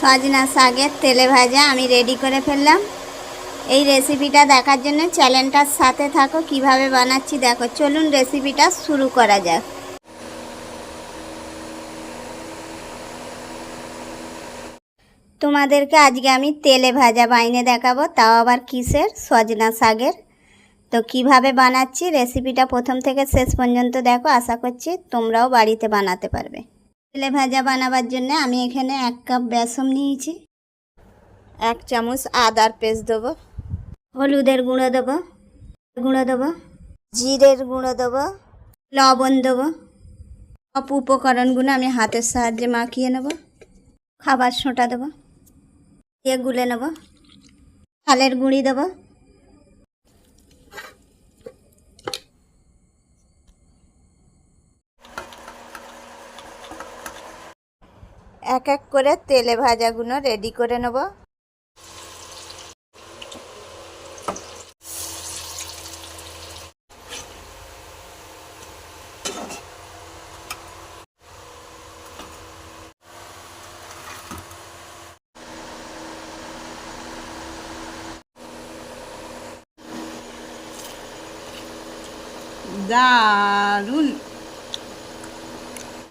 সজনা শাকের তেলে ভাজা আমি রেডি করে ফেললাম। এই রেসিপিটা দেখার জন্য চ্যানেলটার সাথে থাকো, কিভাবে বানাচ্ছি দেখো। চলুন রেসিপিটা শুরু করা যাক। তোমাদেরকে আজকে আমি তেলে ভাজা বাইনে দেখাবো, তাও আবার কিসের? সজনা শাকের। তো কিভাবে বানাচ্ছি রেসিপিটা প্রথম থেকে শেষ পর্যন্ত দেখো, আশা করছি তোমরাও বাড়িতে বানাতে পারবে। তেলে ভাজা বানাবার জন্য আমি এখানে 1 কাপ বেসন নিয়েছি, 1 চামচ আদার পেস্ট দেবো, হলুদের গুঁড়ো দেবো, জিরের গুঁড়ো দেবো, লবণ দেবো। সব উপকরণগুলো আমি হাতের সাহায্যে মাখিয়ে নেব। খাবার সোঁটা দেবো, দিয়ে গুলে নেব। চালের গুঁড়ি দেবো, এক এক করে তেলে ভাজাগুলো রেডি করে নেব। দারুণ